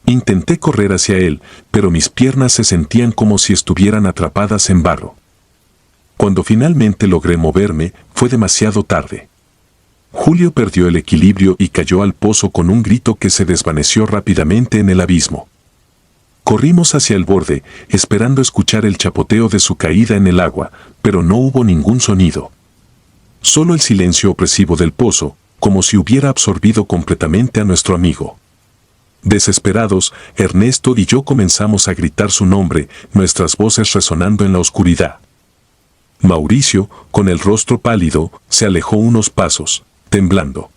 Intenté correr hacia él, pero mis piernas se sentían como si estuvieran atrapadas en barro. Cuando finalmente logré moverme, fue demasiado tarde. Julio perdió el equilibrio y cayó al pozo con un grito que se desvaneció rápidamente en el abismo. Corrimos hacia el borde, esperando escuchar el chapoteo de su caída en el agua, pero no hubo ningún sonido. Solo el silencio opresivo del pozo, como si hubiera absorbido completamente a nuestro amigo. Desesperados, Ernesto y yo comenzamos a gritar su nombre, nuestras voces resonando en la oscuridad. Mauricio, con el rostro pálido, se alejó unos pasos, temblando.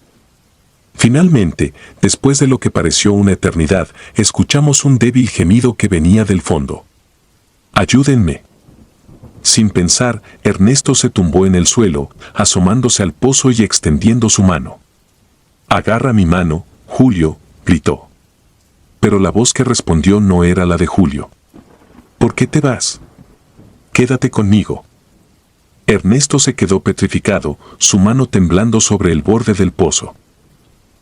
Finalmente, después de lo que pareció una eternidad, escuchamos un débil gemido que venía del fondo. ¡Ayúdenme! Sin pensar, Ernesto se tumbó en el suelo, asomándose al pozo y extendiendo su mano. «Agarra mi mano, Julio», gritó. Pero la voz que respondió no era la de Julio. «¿Por qué te vas? Quédate conmigo». Ernesto se quedó petrificado, su mano temblando sobre el borde del pozo.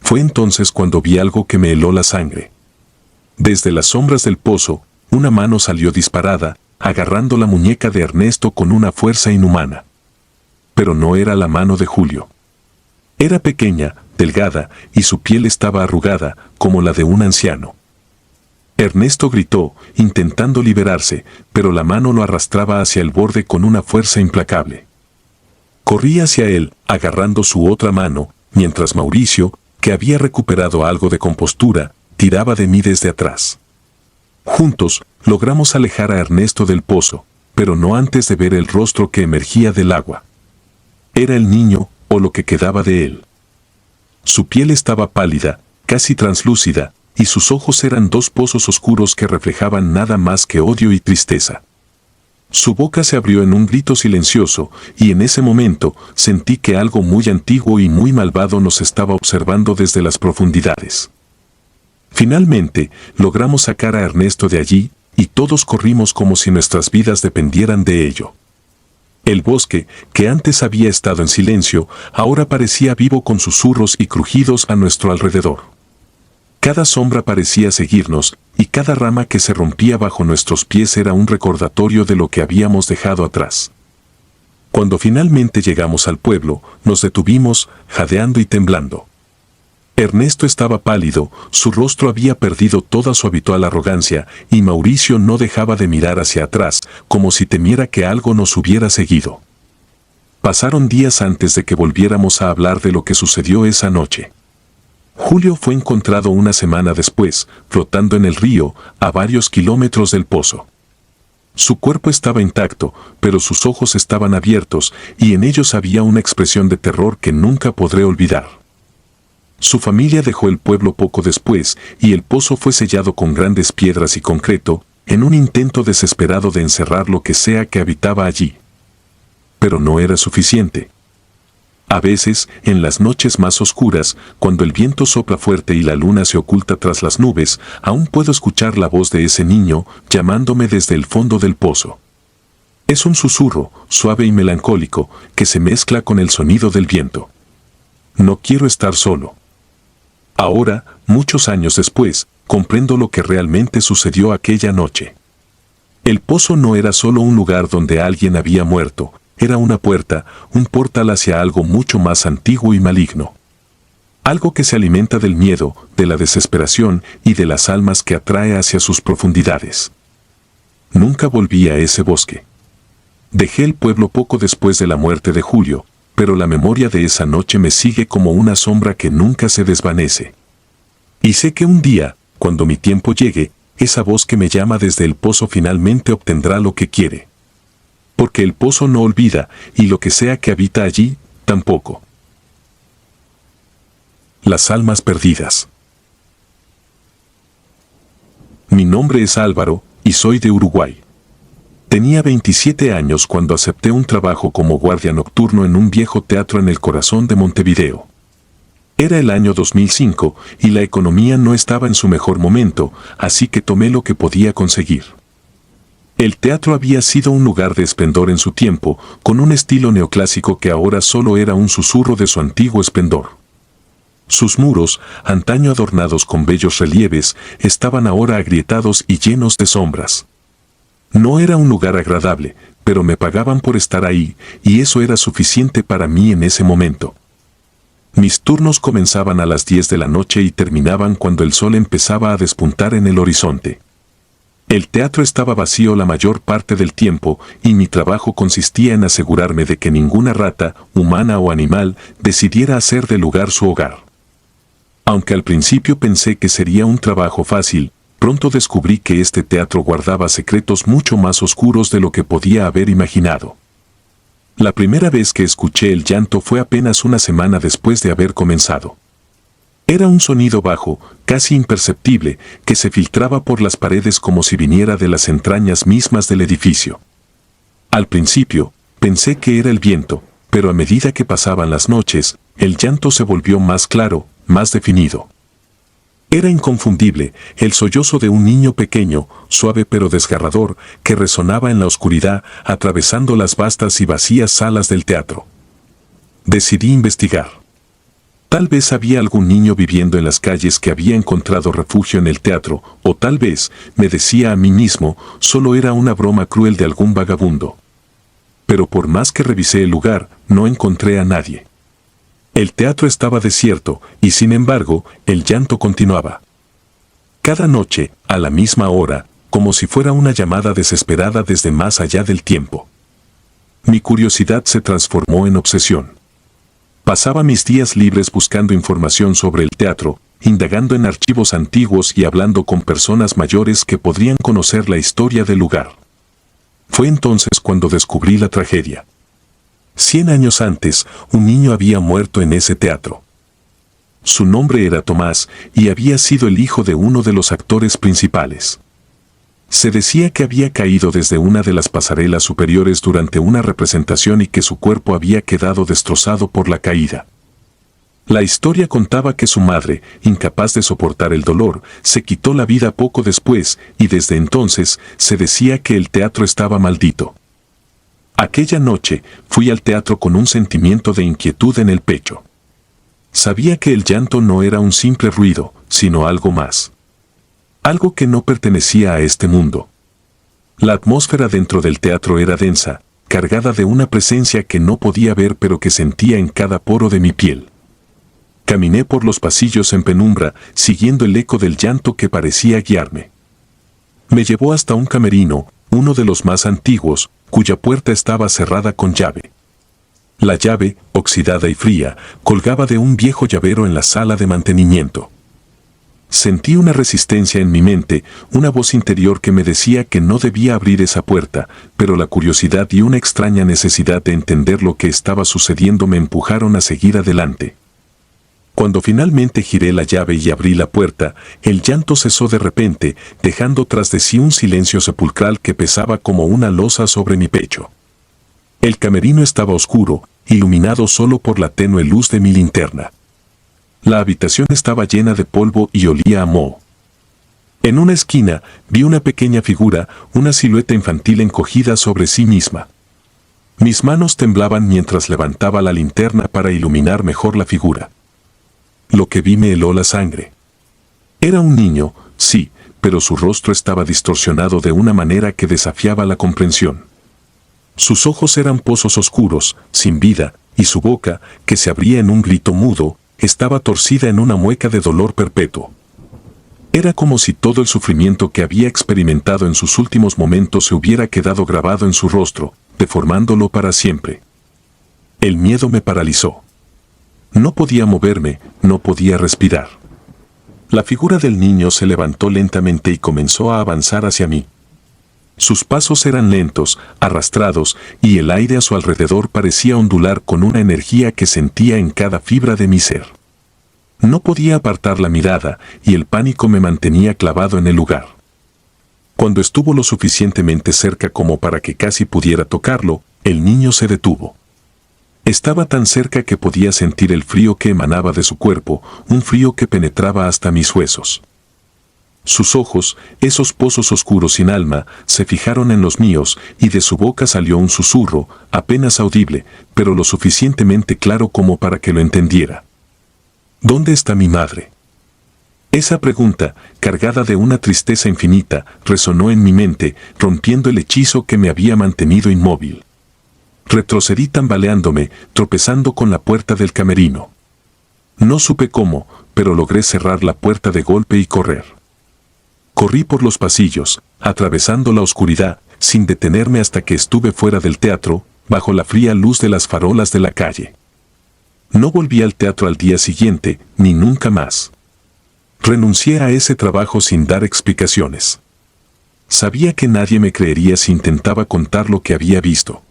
Fue entonces cuando vi algo que me heló la sangre. Desde las sombras del pozo, una mano salió disparada, agarrando la muñeca de Ernesto con una fuerza inhumana. Pero no era la mano de Julio. Era pequeña, delgada, y su piel estaba arrugada, como la de un anciano. Ernesto gritó, intentando liberarse, pero la mano lo arrastraba hacia el borde con una fuerza implacable. Corrí hacia él, agarrando su otra mano, mientras Mauricio, que había recuperado algo de compostura, tiraba de mí desde atrás. Juntos, logramos alejar a Ernesto del pozo, pero no antes de ver el rostro que emergía del agua. Era el niño, o lo que quedaba de él. Su piel estaba pálida, casi translúcida, y sus ojos eran dos pozos oscuros que reflejaban nada más que odio y tristeza. Su boca se abrió en un grito silencioso, y en ese momento sentí que algo muy antiguo y muy malvado nos estaba observando desde las profundidades. Finalmente, logramos sacar a Ernesto de allí, y todos corrimos como si nuestras vidas dependieran de ello. El bosque, que antes había estado en silencio, ahora parecía vivo con susurros y crujidos a nuestro alrededor. Cada sombra parecía seguirnos, y cada rama que se rompía bajo nuestros pies era un recordatorio de lo que habíamos dejado atrás. Cuando finalmente llegamos al pueblo, nos detuvimos, jadeando y temblando. Ernesto estaba pálido, su rostro había perdido toda su habitual arrogancia, y Mauricio no dejaba de mirar hacia atrás, como si temiera que algo nos hubiera seguido. Pasaron días antes de que volviéramos a hablar de lo que sucedió esa noche. Julio fue encontrado una semana después, flotando en el río, a varios kilómetros del pozo. Su cuerpo estaba intacto, pero sus ojos estaban abiertos, y en ellos había una expresión de terror que nunca podré olvidar. Su familia dejó el pueblo poco después, y el pozo fue sellado con grandes piedras y concreto, en un intento desesperado de encerrar lo que sea que habitaba allí. Pero no era suficiente. A veces, en las noches más oscuras, cuando el viento sopla fuerte y la luna se oculta tras las nubes, aún puedo escuchar la voz de ese niño llamándome desde el fondo del pozo. Es un susurro, suave y melancólico, que se mezcla con el sonido del viento. No quiero estar solo. Ahora, muchos años después, comprendo lo que realmente sucedió aquella noche. El pozo no era solo un lugar donde alguien había muerto, era una puerta, un portal hacia algo mucho más antiguo y maligno. Algo que se alimenta del miedo, de la desesperación y de las almas que atrae hacia sus profundidades. Nunca volví a ese bosque. Dejé el pueblo poco después de la muerte de Julio, pero la memoria de esa noche me sigue como una sombra que nunca se desvanece. Y sé que un día, cuando mi tiempo llegue, esa voz que me llama desde el pozo finalmente obtendrá lo que quiere. Porque el pozo no olvida, y lo que sea que habita allí, tampoco. Las almas perdidas. Mi nombre es Álvaro, y soy de Uruguay. Tenía 27 años cuando acepté un trabajo como guardia nocturno en un viejo teatro en el corazón de Montevideo. Era el año 2005, y la economía no estaba en su mejor momento, así que tomé lo que podía conseguir. El teatro había sido un lugar de esplendor en su tiempo, con un estilo neoclásico que ahora solo era un susurro de su antiguo esplendor. Sus muros, antaño adornados con bellos relieves, estaban ahora agrietados y llenos de sombras. No era un lugar agradable, pero me pagaban por estar ahí, y eso era suficiente para mí en ese momento. Mis turnos comenzaban a las 10 de la noche y terminaban cuando el sol empezaba a despuntar en el horizonte. El teatro estaba vacío la mayor parte del tiempo y mi trabajo consistía en asegurarme de que ninguna rata, humana o animal, decidiera hacer del lugar su hogar. Aunque al principio pensé que sería un trabajo fácil, pronto descubrí que este teatro guardaba secretos mucho más oscuros de lo que podía haber imaginado. La primera vez que escuché el llanto fue apenas una semana después de haber comenzado. Era un sonido bajo, casi imperceptible, que se filtraba por las paredes como si viniera de las entrañas mismas del edificio. Al principio, pensé que era el viento, pero a medida que pasaban las noches, el llanto se volvió más claro, más definido. Era inconfundible, el sollozo de un niño pequeño, suave pero desgarrador, que resonaba en la oscuridad, atravesando las vastas y vacías salas del teatro. Decidí investigar. Tal vez había algún niño viviendo en las calles que había encontrado refugio en el teatro, o tal vez, me decía a mí mismo, solo era una broma cruel de algún vagabundo. Pero por más que revisé el lugar, no encontré a nadie. El teatro estaba desierto, y sin embargo, el llanto continuaba. Cada noche, a la misma hora, como si fuera una llamada desesperada desde más allá del tiempo. Mi curiosidad se transformó en obsesión. Pasaba mis días libres buscando información sobre el teatro, indagando en archivos antiguos y hablando con personas mayores que podrían conocer la historia del lugar. Fue entonces cuando descubrí la tragedia. 100 años antes, un niño había muerto en ese teatro. Su nombre era Tomás y había sido el hijo de uno de los actores principales. Se decía que había caído desde una de las pasarelas superiores durante una representación y que su cuerpo había quedado destrozado por la caída. La historia contaba que su madre, incapaz de soportar el dolor, se quitó la vida poco después y desde entonces se decía que el teatro estaba maldito. Aquella noche fui al teatro con un sentimiento de inquietud en el pecho. Sabía que el llanto no era un simple ruido, sino algo más. Algo que no pertenecía a este mundo. La atmósfera dentro del teatro era densa, cargada de una presencia que no podía ver pero que sentía en cada poro de mi piel. Caminé por los pasillos en penumbra, siguiendo el eco del llanto que parecía guiarme. Me llevó hasta un camerino, uno de los más antiguos, cuya puerta estaba cerrada con llave. La llave, oxidada y fría, colgaba de un viejo llavero en la sala de mantenimiento. Sentí una resistencia en mi mente, una voz interior que me decía que no debía abrir esa puerta, pero la curiosidad y una extraña necesidad de entender lo que estaba sucediendo me empujaron a seguir adelante. Cuando finalmente giré la llave y abrí la puerta, el llanto cesó de repente, dejando tras de sí un silencio sepulcral que pesaba como una losa sobre mi pecho. El camerino estaba oscuro, iluminado solo por la tenue luz de mi linterna. La habitación estaba llena de polvo y olía a moho. En una esquina vi una pequeña figura, una silueta infantil encogida sobre sí misma. Mis manos temblaban mientras levantaba la linterna para iluminar mejor la figura. Lo que vi me heló la sangre. Era un niño, sí, pero su rostro estaba distorsionado de una manera que desafiaba la comprensión. Sus ojos eran pozos oscuros, sin vida, y su boca, que se abría en un grito mudo, estaba torcida en una mueca de dolor perpetuo. Era como si todo el sufrimiento que había experimentado en sus últimos momentos se hubiera quedado grabado en su rostro, deformándolo para siempre. El miedo me paralizó. No podía moverme, no podía respirar. La figura del niño se levantó lentamente y comenzó a avanzar hacia mí. Sus pasos eran lentos, arrastrados, y el aire a su alrededor parecía ondular con una energía que sentía en cada fibra de mi ser. No podía apartar la mirada, y el pánico me mantenía clavado en el lugar. Cuando estuvo lo suficientemente cerca como para que casi pudiera tocarlo, el niño se detuvo. Estaba tan cerca que podía sentir el frío que emanaba de su cuerpo, un frío que penetraba hasta mis huesos. Sus ojos, esos pozos oscuros sin alma, se fijaron en los míos y de su boca salió un susurro, apenas audible, pero lo suficientemente claro como para que lo entendiera. ¿Dónde está mi madre? Esa pregunta, cargada de una tristeza infinita, resonó en mi mente, rompiendo el hechizo que me había mantenido inmóvil. Retrocedí tambaleándome, tropezando con la puerta del camerino. No supe cómo, pero logré cerrar la puerta de golpe y correr. Corrí por los pasillos, atravesando la oscuridad, sin detenerme hasta que estuve fuera del teatro, bajo la fría luz de las farolas de la calle. No volví al teatro al día siguiente, ni nunca más. Renuncié a ese trabajo sin dar explicaciones. Sabía que nadie me creería si intentaba contar lo que había visto.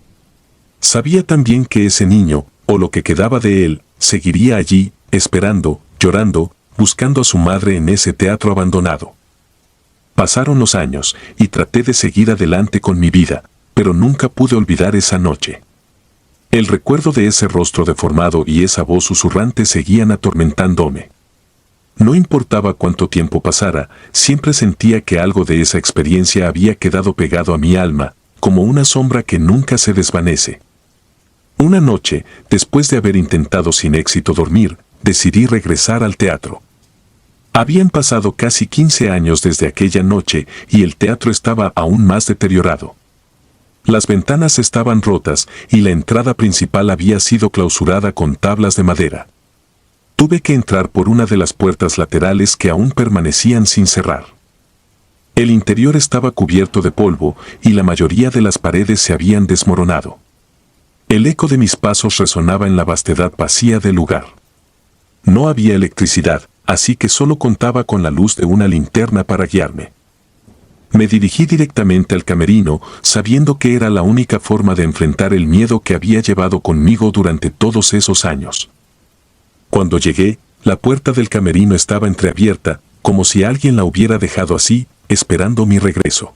Sabía también que ese niño, o lo que quedaba de él, seguiría allí, esperando, llorando, buscando a su madre en ese teatro abandonado. Pasaron los años, y traté de seguir adelante con mi vida, pero nunca pude olvidar esa noche. El recuerdo de ese rostro deformado y esa voz susurrante seguían atormentándome. No importaba cuánto tiempo pasara, siempre sentía que algo de esa experiencia había quedado pegado a mi alma, como una sombra que nunca se desvanece. Una noche, después de haber intentado sin éxito dormir, decidí regresar al teatro. Habían pasado casi 15 años desde aquella noche y el teatro estaba aún más deteriorado. Las ventanas estaban rotas y la entrada principal había sido clausurada con tablas de madera. Tuve que entrar por una de las puertas laterales que aún permanecían sin cerrar. El interior estaba cubierto de polvo y la mayoría de las paredes se habían desmoronado. El eco de mis pasos resonaba en la vastedad vacía del lugar. No había electricidad, así que solo contaba con la luz de una linterna para guiarme. Me dirigí directamente al camerino, sabiendo que era la única forma de enfrentar el miedo que había llevado conmigo durante todos esos años. Cuando llegué, la puerta del camerino estaba entreabierta, como si alguien la hubiera dejado así, esperando mi regreso.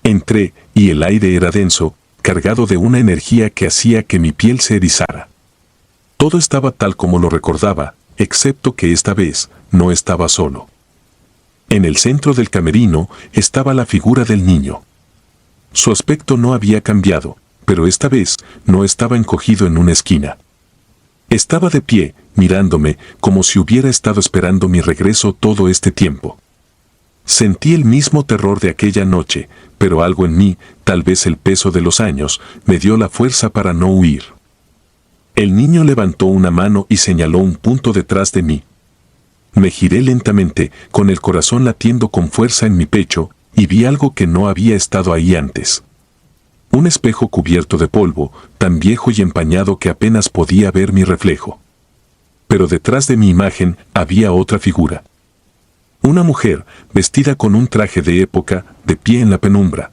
Entré, y el aire era denso, cargado de una energía que hacía que mi piel se erizara. Todo estaba tal como lo recordaba, excepto que esta vez no estaba solo. En el centro del camerino estaba la figura del niño. Su aspecto no había cambiado, pero esta vez no estaba encogido en una esquina. Estaba de pie, mirándome, como si hubiera estado esperando mi regreso todo este tiempo. Sentí el mismo terror de aquella noche, pero algo en mí, tal vez el peso de los años, me dio la fuerza para no huir. El niño levantó una mano y señaló un punto detrás de mí. Me giré lentamente, con el corazón latiendo con fuerza en mi pecho, y vi algo que no había estado ahí antes. Un espejo cubierto de polvo, tan viejo y empañado que apenas podía ver mi reflejo. Pero detrás de mi imagen había otra figura. Una mujer, vestida con un traje de época, de pie en la penumbra.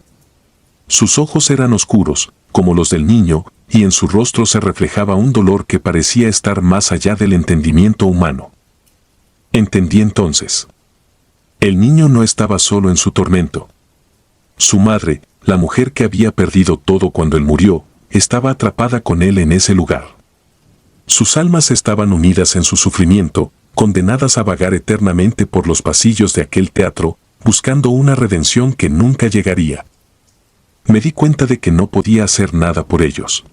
Sus ojos eran oscuros, como los del niño, y en su rostro se reflejaba un dolor que parecía estar más allá del entendimiento humano. Entendí entonces. El niño no estaba solo en su tormento. Su madre, la mujer que había perdido todo cuando él murió, estaba atrapada con él en ese lugar. Sus almas estaban unidas en su sufrimiento, condenadas a vagar eternamente por los pasillos de aquel teatro, buscando una redención que nunca llegaría. Me di cuenta de que no podía hacer nada por ellos.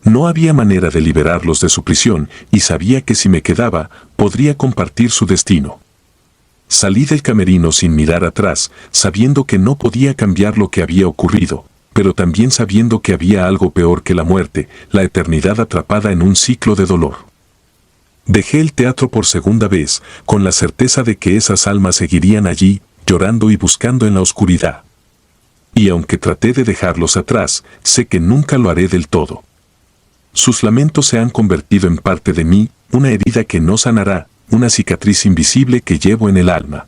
No había manera de liberarlos de su prisión y sabía que si me quedaba, podría compartir su destino. Salí del camerino sin mirar atrás, sabiendo que no podía cambiar lo que había ocurrido, pero también sabiendo que había algo peor que la muerte, la eternidad atrapada en un ciclo de dolor. Dejé el teatro por segunda vez, con la certeza de que esas almas seguirían allí, llorando y buscando en la oscuridad. Y aunque traté de dejarlos atrás, sé que nunca lo haré del todo. Sus lamentos se han convertido en parte de mí, una herida que no sanará, una cicatriz invisible que llevo en el alma.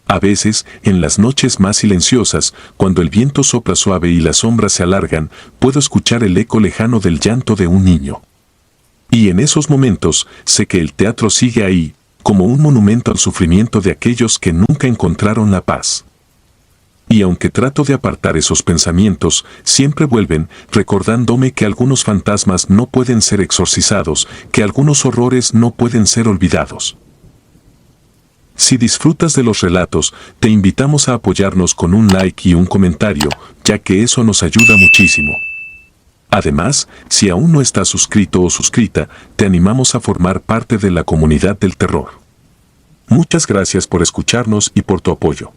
A veces, en las noches más silenciosas, cuando el viento sopla suave y las sombras se alargan, puedo escuchar el eco lejano del llanto de un niño. Y en esos momentos, sé que el teatro sigue ahí, como un monumento al sufrimiento de aquellos que nunca encontraron la paz. Y aunque trato de apartar esos pensamientos, siempre vuelven, recordándome que algunos fantasmas no pueden ser exorcizados, que algunos horrores no pueden ser olvidados. Si disfrutas de los relatos, te invitamos a apoyarnos con un like y un comentario, ya que eso nos ayuda muchísimo. Además, si aún no estás suscrito o suscrita, te animamos a formar parte de la comunidad del terror. Muchas gracias por escucharnos y por tu apoyo.